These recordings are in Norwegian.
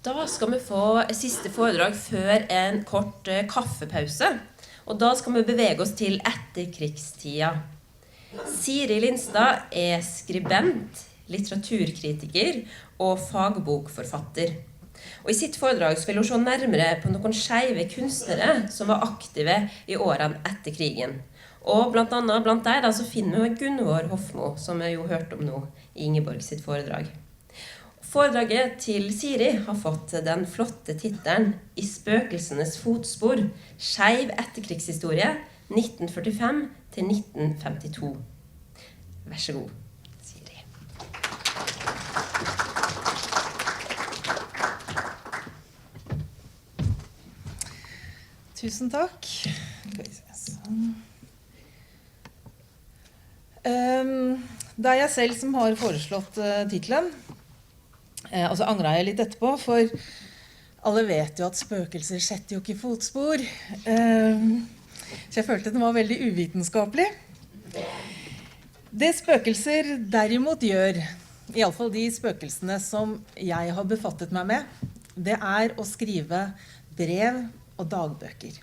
Da skal vi få et siste foredrag før en kort kaffepause. Og da skal vi bevege oss til etterkrigstida. Siri Lindstad er skribent, litteraturkritiker og fagbokforfatter. Og i sitt foredrag vil hun se nærmere på noen skeive kunstnere som var aktive i årene etter krigen. Og blant der så finner vi Gunvor Hofmo, som vi jo hørte om nå i Ingeborg sitt foredrag. Foredraget til Siri har fått den flotte titelen «I spøkelsenes fotspor. Skeiv etterkrigshistorie 1945 til 1952». Vær så god, Siri. Tusen takk. Det er jeg selv som har foreslått titelen. Og så angret jeg litt etterpå, for alle vet jo at spøkelser setter jo ikke fotspor. Så jeg følte den var veldig uvitenskapelig. Det spøkelser derimot gjør, i alle fall de spøkelsene som jeg har befattet meg med, det er å skrive brev og dagbøker.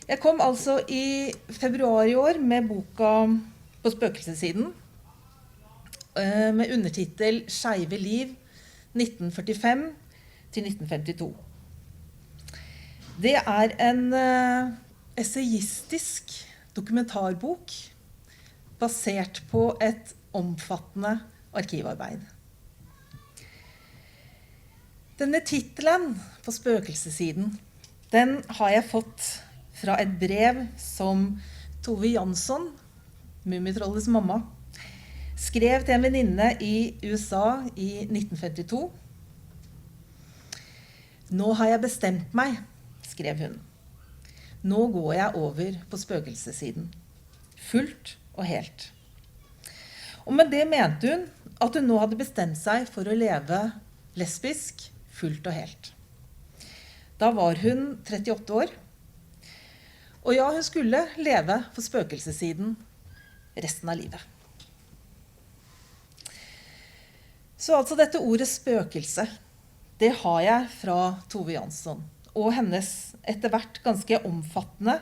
Jeg kom altså i februar i år med boka på spøkelsessiden, med undertitel «Skeive liv 1945 til 1952». Det er en essayistisk dokumentarbok basert på et omfattende arkivarbeid. Denne titelen på spøkelsessiden, den har jeg fått fra et brev som Tove Jansson, Mummitrollets mamma, skrev til en venninne i USA i 1952. «Nå har jeg bestemt meg», skrev hun. «Nå går jeg over på spøkelsessiden. Fullt og helt». Og med det mente hun at hun nå hadde bestemt seg for å leve lesbisk, fullt og helt. Da var hun 38 år. Og ja, hun skulle leve på spøkelsessiden resten av livet. Så altså dette ordet spøkelse, det har jeg fra Tove Jansson, og hennes etter hvert ganske omfattende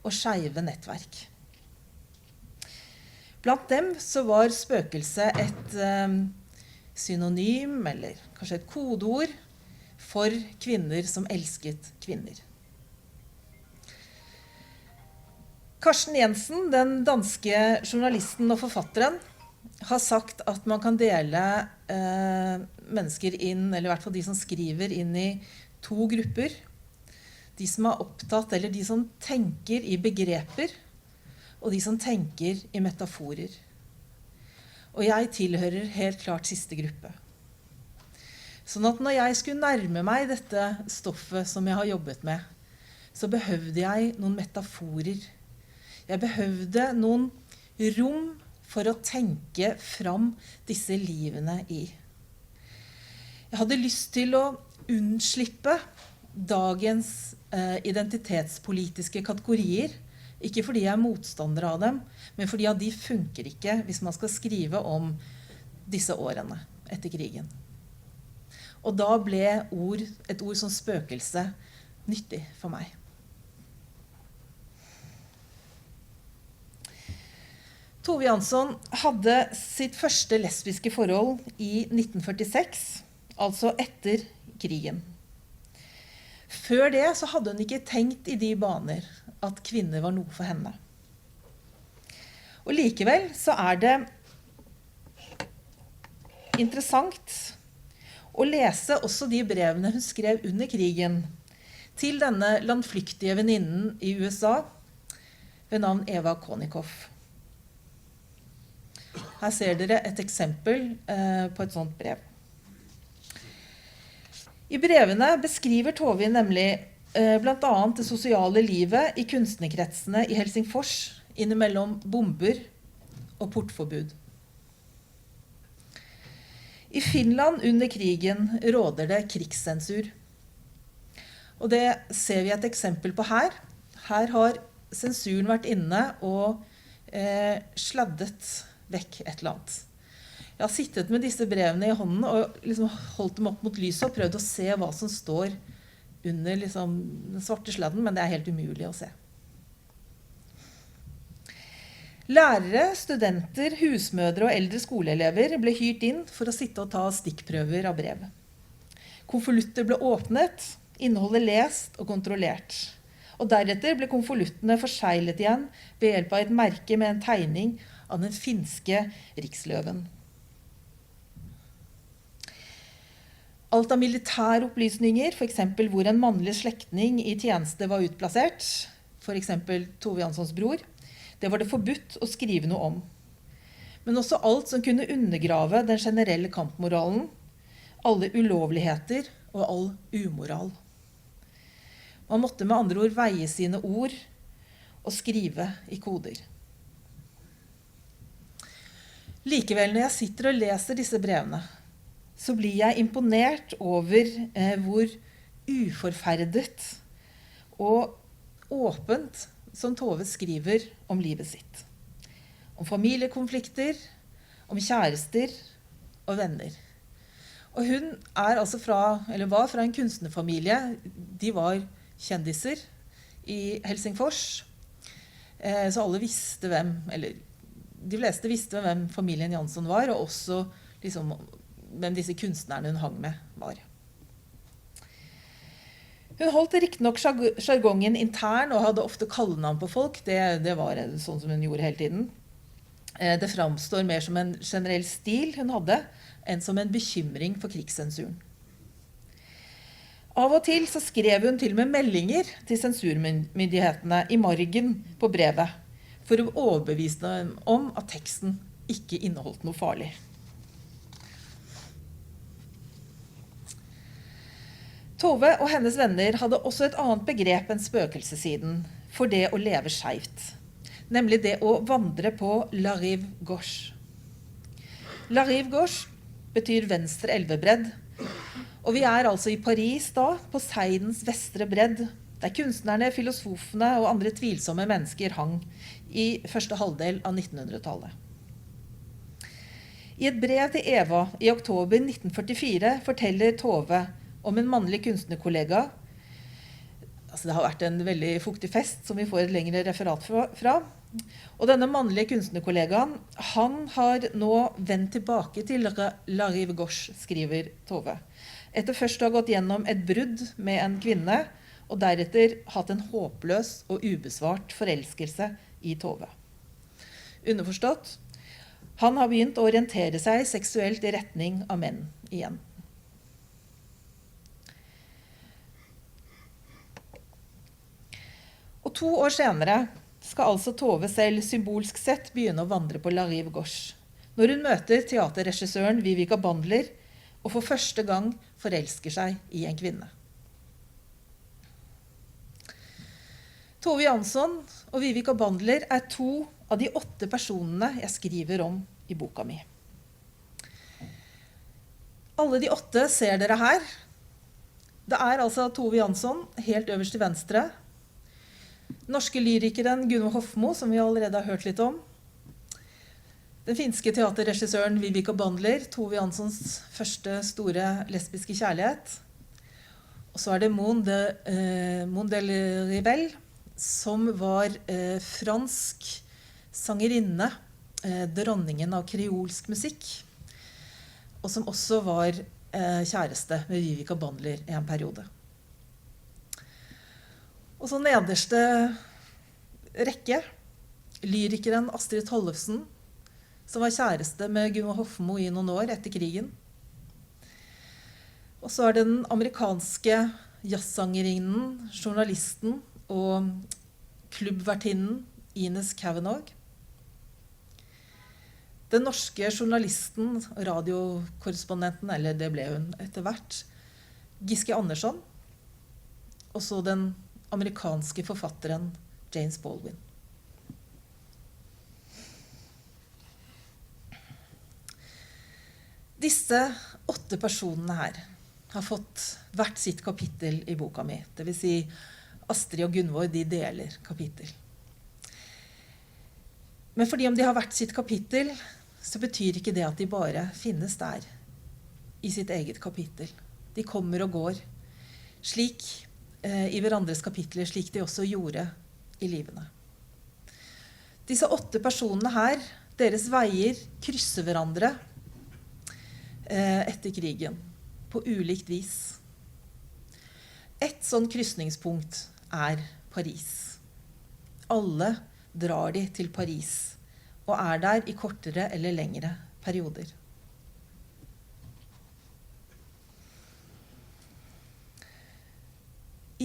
og skeive nettverk. Blant dem så var spøkelse et synonym, eller kanskje et kodeord, for kvinner som elsket kvinner. Karsten Jensen, den danske journalisten og forfatteren, har sagt at man kan dele mennesker inn, eller i hvert fall de som skriver, inn i to grupper. De som er opptatt, eller de som tenker i begreper, og de som tenker i metaforer. Og jeg tilhører helt klart siste gruppe. Sånn at når jeg skulle nærme meg dette stoffet som jeg har jobbet med, så behøvde jeg noen metaforer. Jeg behøvde noen rom for å tenke fram disse livene i. Jeg hadde lyst til å unnslippe dagens identitetspolitiske kategorier, ikke fordi jeg er motstander av dem, men fordi de funker ikke hvis man skal skrive om disse årene etter krigen. Og da ble et ord som spøkelse nyttig for meg. Tove Jansson hadde sitt første lesbiske forhold i 1946, altså etter krigen. Før det så hadde hun ikke tenkt i de baner at kvinner var noe for henne. Og likevel så er det interessant å lese også de brevene hun skrev under krigen til denne landflyktige venninnen i USA ved navn Eva Konikoff. Her ser dere et eksempel på et sånt brev. I brevene beskriver Tove nemlig blant annet det sosiale livet i kunstnerkretsene i Helsingfors innimellom bomber og portforbud. I Finland under krigen råder det krigssensur. Og det ser vi et eksempel på her. Her har sensuren vært inne og sladdet vekk et eller annet. Jeg har sittet med disse brevene i hånden og liksom holdt dem opp mot lyset og prøvd å se hva som står under liksom den svarte sladden, men det er helt umulig å se. Lærere, studenter, husmødre og eldre skoleelever ble hyrt inn for å sitte og ta stikkprøver av brev. Konvolutter ble åpnet, innholdet lest og kontrollert. Og deretter ble konvoluttene forseglet igjen ved hjelp av et merke med en tegning av den finske riksløven. Alt av militæropplysninger, for eksempel hvor en mannlig slektning i tjeneste var utplassert, for eksempel Tove Janssons bror, det var det forbudt å skrive noe om. Men også alt som kunne undergrave den generelle kampmoralen, alle ulovligheter og all umoral. Man måtte med andre ord veie sine ord og skrive i koder. Likevel, når jeg sitter og leser disse brevene, så blir jeg imponert over hvor uforferdet og åpent som Tove skriver om livet sitt. Om familiekonflikter, om kjærester og venner. Og hun er altså var fra en kunstnerfamilie. De var kjendiser i Helsingfors. Så alle visste de fleste visste hvem familien Jansson var, og også liksom, hvem disse kunstnerne hun hang med var. Hun holdt riktignok jargongen intern og hadde ofte kallenavn på folk. Det var sånn som hun gjorde hele tiden. Det framstår mer som en generell stil hun hadde, enn som en bekymring for krigssensuren. Av og til så skrev hun til og med meldinger til sensurmyndighetene i margen på brevet, for å overbevise dem om at teksten ikke inneholdt noe farlig. Tove og hennes venner hadde også et annet begrep enn spøkelsessiden for det å leve skjevt, nemlig det å vandre på la rive gauche. La rive gauche betyr venstre elvebredd, og vi er altså i Paris da, på Seidens vestre bredd, der kunstnerne, filosofene og andre tvilsomme mennesker hang i første halvdel av 1900-tallet. I et brev til Eva i oktober 1944 forteller Tove om en mannlig kunstnerkollega. Altså det har vært en veldig fuktig fest som vi får et lengre referat fra. Og denne mannlige kunstnerkollegaen, han har nå vendt tilbake til La Rive Gauche, skriver Tove. Etter først å ha gått gjennom et brudd med en kvinne, og deretter hatt en håpløs og ubesvart forelskelse i Tove. Underforstått, han har begynt å orientere seg seksuelt i retning av menn igjen. Og 2 år senere skal altså Tove selv symbolsk sett begynne å vandre på La Rive Gauche, når hun møter teaterregissøren Vivica Bandler, og for første gang forelsker seg i en kvinne. Tove Jansson og Vivica Bandler er 2 av de 8 personene jeg skriver om i boka mi. Alle de 8 ser dere her. Det er altså Tove Jansson, helt øverst til venstre. Norske lyrikeren Gunvor Hofmo, som vi allerede har hørt litt om. Den finske teaterregissøren Vivica Bandler, Tove Janssons første store lesbiske kjærlighet. Og så er det Mon del Rivel, som var fransk sangerinne, dronningen av kreolsk musikk, og som også var kjæreste med Vivica Bandler i en periode. Og så nederste rekke, lyrikeren Astrid Tollefsen, som var kjæreste med Gunvor Hofmo i noen år etter krigen. Og så er det den amerikanske jazzsangerinnen, journalisten og klubbvertinnen Ines Kavanagh. Den norske journalisten, radiokorrespondenten, eller det ble hun etter hvert, Giske Andersson. Og så den amerikanske forfatteren James Baldwin. Disse 8 personene her har fått hvert sitt kapittel i boka mi. Det vil si, Astrid og Gunvor, de deler kapittel. Men fordi om de har hvert sitt kapittel, så betyr ikke det at de bare finnes der, i sitt eget kapittel. De kommer og går, slik i hverandres kapitler, slik de også gjorde i livene. Disse 8 personene her, deres veier krysser hverandre etter krigen, på ulikt vis. Et sånn kryssningspunkt er Paris. Alle drar de til Paris, og er der i kortere eller lengre perioder.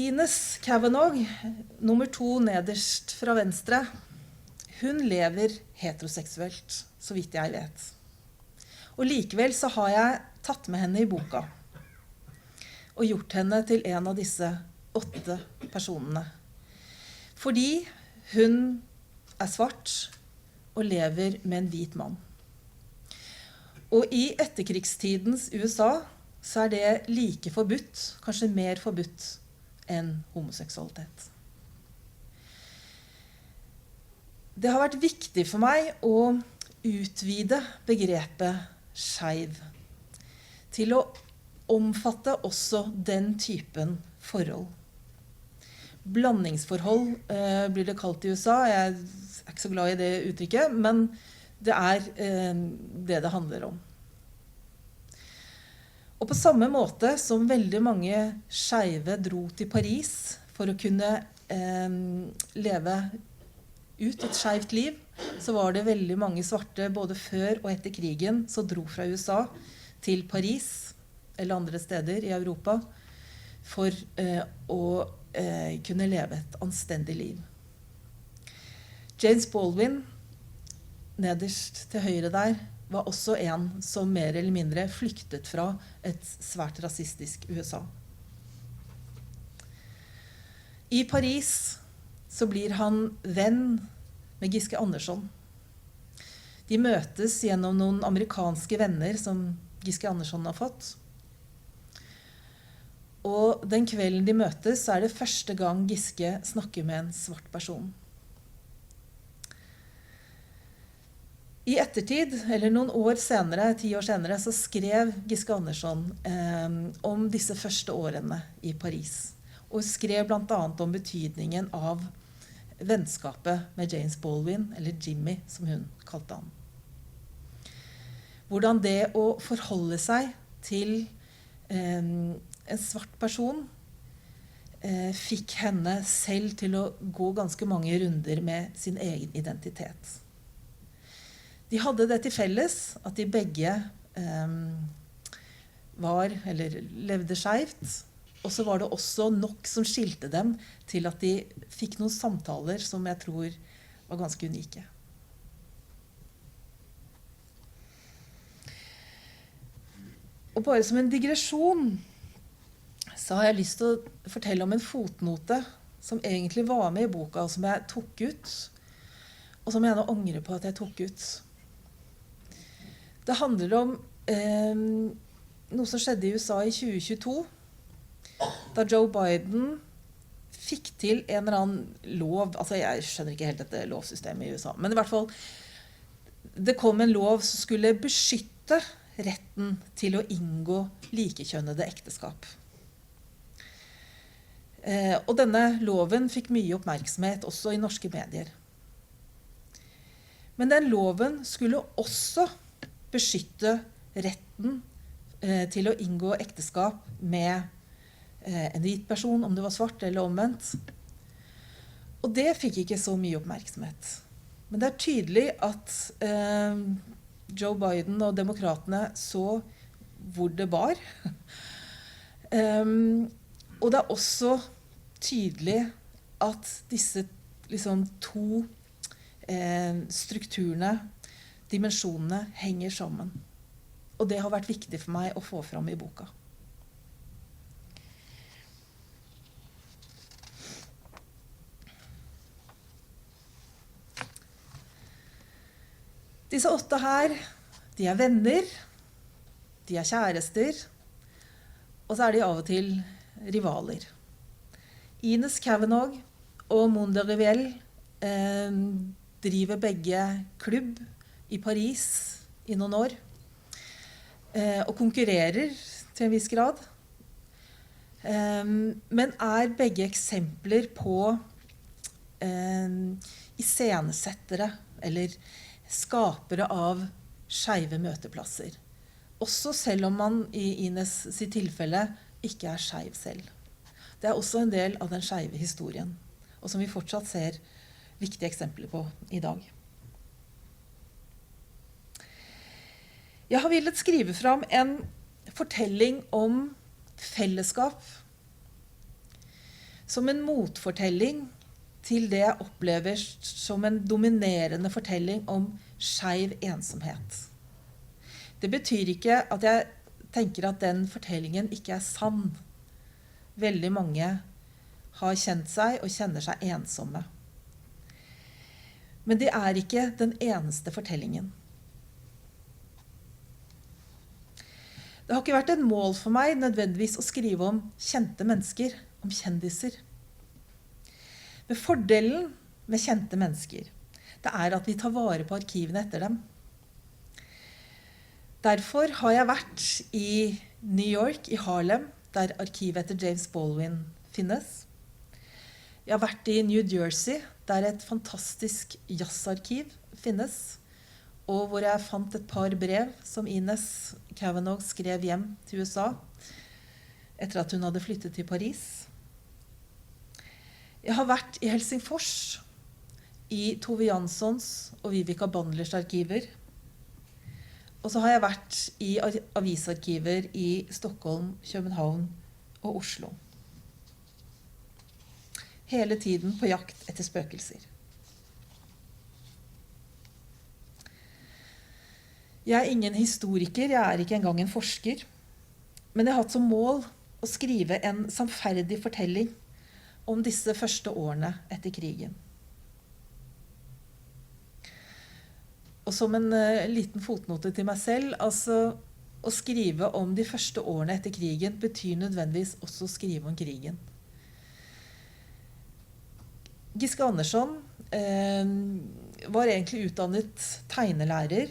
Ines Kavanagh, nummer 2 nederst fra venstre, hun lever heteroseksuelt, så vidt jeg vet. Og likevel så har jeg tatt med henne i boka, og gjort henne til en av disse 8 personene. Fordi hun er svart og lever med en hvit mann. Og i etterkrigstidens USA så er det like forbudt, kanskje mer forbudt, enn homoseksualitet. Det har vært viktig for meg å utvide begrepet skeiv til å omfatte også den typen forhold. Blandingsforhold blir det kalt i USA. Jeg er ikke så glad i det uttrykket, men det er det det handler om. Og på samme måte som veldig mange skeive dro til Paris for å kunne leve ut et skjevt liv, så var det veldig mange svarte både før og etter krigen som dro fra USA til Paris eller andre steder i Europa for å kunne leve et anstendig liv. James Baldwin, nederst til høyre der, var også en som mer eller mindre flyktet fra et svært rasistisk USA. I Paris så blir han venn med Giske Andersson. De møtes gjennom noen amerikanske venner som Giske Andersson har fått. Og den kvelden de møtes, så er det første gang Giske snakker med en svart person. I ettertid, eller noen år senere, 10 år senere, så skrev Giske Andersson om disse første årene i Paris. Og skrev blant annet om betydningen av vennskapet med James Baldwin, eller Jimmy, som hun kalte han. Hvordan det å forholde seg til en svart person fikk henne selv til å gå ganske mange runder med sin egen identitet. De hadde det til felles at de begge var, eller levde skjevt, og så var det også nok som skilte dem til at de fikk noen samtaler som jeg tror var ganske unike. Og bare som en digresjon, så har jeg lyst til å fortelle om en fotnote som egentlig var med i boka, og som jeg tok ut, og som jeg nå angrer på at jeg tok ut. Det handler om noe som skjedde i USA i 2022, da Joe Biden fikk til en eller annen lov, altså jeg skjønner ikke helt dette lovsystemet i USA, men i hvert fall, det kom en lov som skulle beskytte retten til å inngå likekjønnede ekteskap. Og denne loven fikk mye oppmerksomhet også i norske medier. Men den loven skulle også beskytte retten til å inngå ekteskap med en hvit person, om det var svart eller omvendt. Og det fikk ikke så mye oppmerksomhet. Men det er tydelig at Joe Biden og demokratene så hvor det bar. Og det er også tydelig at disse liksom, 2 strukturene, dimensjonene, henger sammen. Og det har vært viktig for meg å få fram i boka. Disse 8 her, de er venner, de er kjærester, og så er de av og til rivaler. Ines Kavanagh og Monde Riviel driver begge klubb i Paris i noen år, og konkurrerer til en viss grad, men begge eksempler på iscenesettere eller skapere av skeive møteplasser. Også selv om man i Ines sitt tilfelle ikke skeiv selv. Det også en del av den skeive historien, og som vi fortsatt ser viktige eksempler på i dag. Jeg har villet skrive fram en fortelling om fellesskap som en motfortelling til det jeg opplever som en dominerende fortelling om skeiv ensomhet. Det betyr ikke at jeg tenker at den fortellingen ikke sann. Veldig mange har kjent seg og kjenner seg ensomme. Men det ikke den eneste fortellingen. Det har ikke vært et mål for meg nødvendigvis å skrive om kjente mennesker, om kjendiser. Men fordelen med kjente mennesker, det at vi tar vare på arkivene etter dem. Derfor har jeg vært i New York, i Harlem, der arkivet etter James Baldwin finnes. Jeg har vært i New Jersey, der et fantastisk jazzarkiv finnes, og hvor jeg fant et par brev som Ines Kavanagh skrev hjem til USA etter at hun hadde flyttet til Paris. Jeg har vært i Helsingfors, i Tove Janssons og Vivica Bandlers arkiver. Og så har jeg vært i avisarkiver i Stockholm, København og Oslo. Hele tiden på jakt etter spøkelser. Jeg ingen historiker, jeg ikke engang en forsker, men jeg har hatt som mål å skrive en samferdig fortelling om disse første årene etter krigen. Og som en liten fotnote til meg selv, altså å skrive om de første årene etter krigen betyr nødvendigvis også å skrive om krigen. Giske Andersson var egentlig utdannet tegnelærer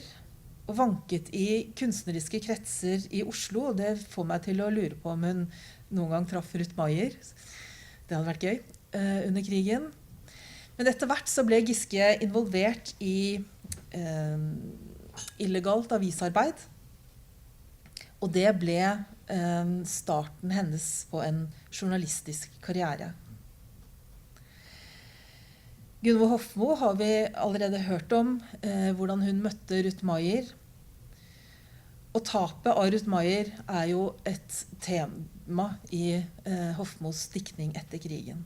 og vanket i kunstneriske kretser i Oslo, og det får meg til å lure på om hun noen gang traff Ruth Meier. Det hadde vært gøy under krigen. Men etter hvert så ble Giske involvert i illegalt avisarbeid. Og det ble starten hennes på en journalistisk karriere. Gunvor Hofmo har vi allerede hørt om hvordan hun møtte Ruth Meier. Og tapet av Ruth Meier jo et tema i Hofmos diktning etter krigen.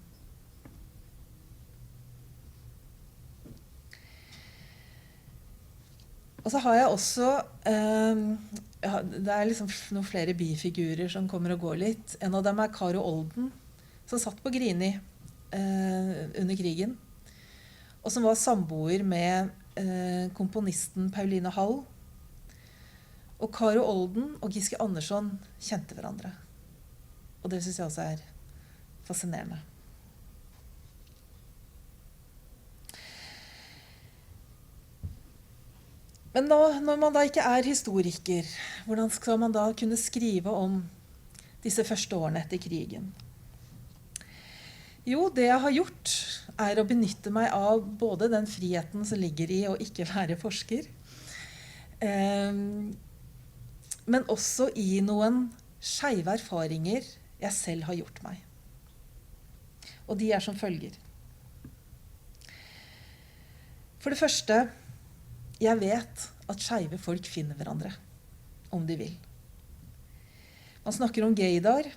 Og så har jeg også, det liksom noen flere bifigurer som kommer og går litt. En av dem Karo Olden, som satt på Grini under krigen, og som var samboer med komponisten Pauline Hall. Og Karo Olden og Giske Andersson kjente hverandre. Og det synes jeg også fascinerende. Men når man da ikke historiker, hvordan skal man da kunne skrive om disse første årene etter krigen? Jo, det jeg har gjort å benytte meg av både den friheten som ligger i å ikke være forsker, men også i noen skeive erfaringer jeg selv har gjort meg. Og de som følger. For det første, jeg vet at skeive folk finner hverandre, om de vil. Man snakker om gaydar.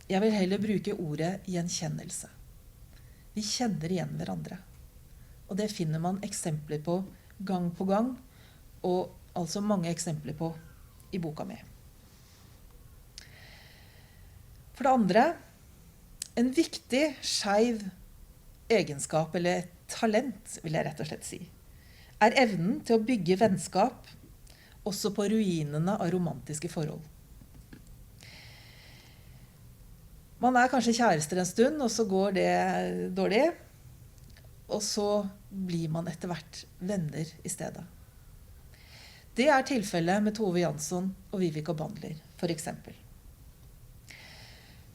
Jeg vil heller bruke ordet gjenkjennelse. Vi kjenner igjen hverandre. Og det finner man eksempler på gang på gang, og altså mange eksempler på i boka mi. For det andre, en viktig skeiv egenskap, eller et talent, vil jeg rett og slett si, evnen til å bygge vennskap også på ruinene av romantiske forhold. Man kanskje kjærester en stund, og så går det dårlig, og så blir man etter hvert venner i stedet. Det er tilfellet med Tove Jansson og Vivica Bandler, for eksempel.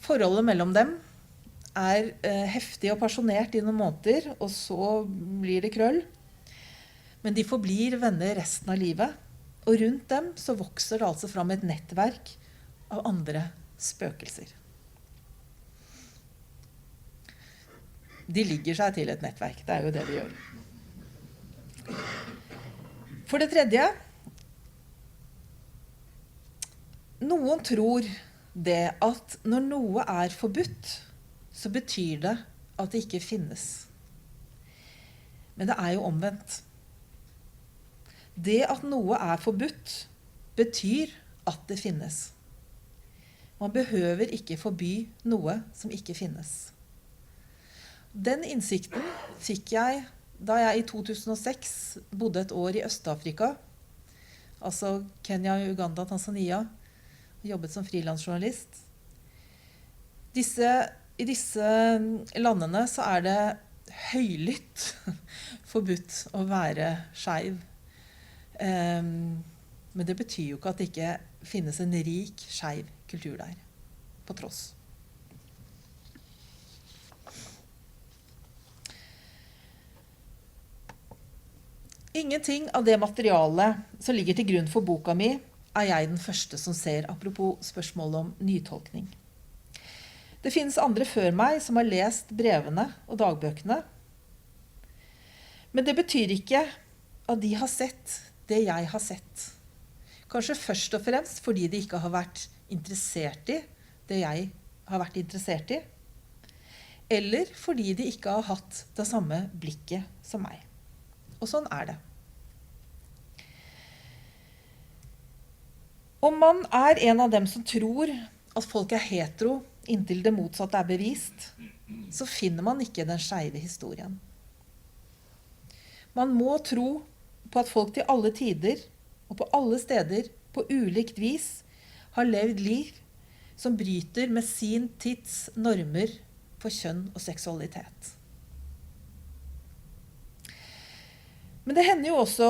Forholdet mellom dem er heftig og passionert i noen måneder, og så blir det krøll. Men de forblir venner resten av livet, og rundt dem så vokser det altså fram et nettverk av andre spøkelser. De ligger seg til et nettverk, det er jo det de gjør. For det tredje, noen tror det at når noe er forbudt, så betyr det at det ikke finnes. Men det er jo omvendt. Det at noe er forbudt, betyr at det finnes. Man behøver ikke forby noe som ikke finnes. Den innsikten fikk jeg da jeg i 2006 bodde et år i Øst-Afrika, altså Kenya, Uganda, Tanzania, og jobbet som frilansjournalist. I disse landene så er det høylytt forbudt å være skeiv. Men det betyr jo ikke at det ikke finnes en rik skeiv kultur der, på tross. Ingenting av det materialet som ligger til grunn for boka mi, er jeg den første som ser, apropos spørsmålet om nytolkning. Det finnes andre før meg som har lest brevene og dagbøkene. Men det betyr ikke at de har sett det jeg har sett. Kanskje først og fremst fordi de ikke har vært interessert i det jeg har vært interessert i, eller fordi de ikke har hatt det samme blikket som meg. Og sånn er det. Om man er en av dem som tror at folk er hetero inntil det motsatte er bevist, så finner man ikke den skeive historien. Man må tro på at folk til alle tider og på alle steder på ulikt vis har levd liv som bryter med sin tids normer for kjønn og seksualitet. Men det hender jo også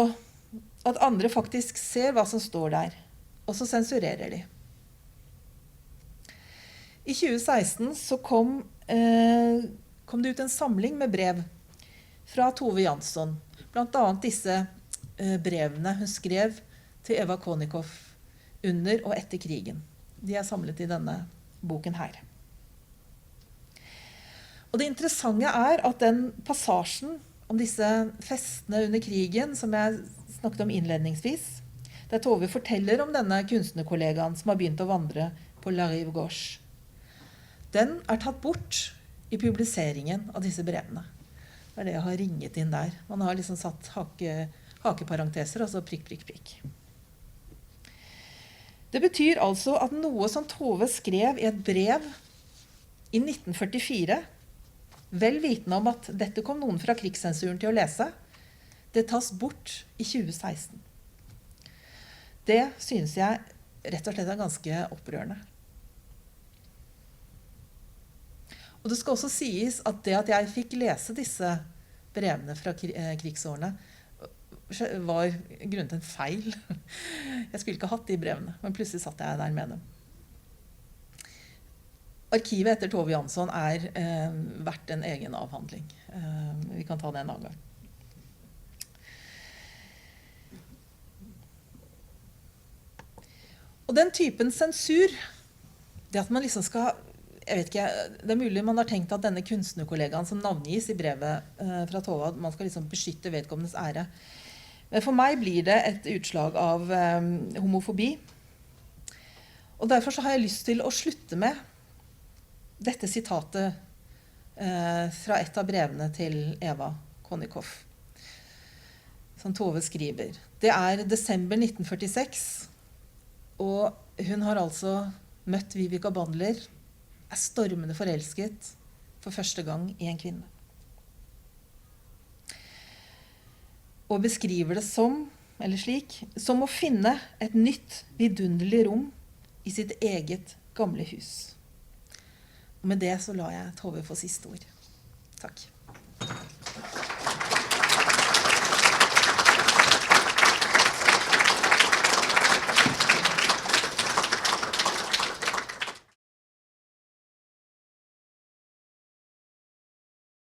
at andre faktisk ser hva som står der, og så sensurerer de. I 2016 så kom det ut en samling med brev fra Tove Jansson, blant annet disse brevene hun skrev til Eva Konikoff under og etter krigen. De er samlet i denne boken her. Og det interessante er at den passasjen om disse festene under krigen, som jeg snakket om innledningsvis, der Tove forteller om denne kunstnerkollegaen som har begynt å vandre på La Rive Gauche, den er tatt bort i publiseringen av disse brevene. Det er det jeg har ringet inn der. Man har liksom satt hakeparenteser, altså prikk, prikk, prikk. Det betyr altså at noe som Tove skrev i et brev i 1944, vel vitende om at dette kom noen fra krigssensuren til å lese, det tas bort i 2016. Det synes jeg rett og slett er ganske opprørende. Og det skal også sies at det at jeg fikk lese disse brevene fra krigsårene var grunnet en feil. Jeg skulle ikke hatt de brevene, men plutselig satt jeg der med dem. Arkivet etter Tove Jansson er verdt en egen avhandling. Vi kan ta det en annen gang. Og den typen sensur, det at man liksom skal, jeg vet ikke, det er mulig man har tenkt at denne kunstnerkollegaen som navngis i brevet fra Tove, man skal liksom beskytte vedkommendes ære. Men for meg blir det et utslag av homofobi. Og derfor så har jeg lyst til å slutte med dette sitatet fra et av brevene til Eva Konikoff, som Tove skriver. Det er desember 1946, og hun har altså møtt Vivica Bandler, er stormende forelsket for første gang i en kvinne. Og beskriver det som, eller slik, som å finne et nytt, vidunderlig rom i sitt eget gamle hus. Og med det så lar jeg Tove få siste ord. Takk.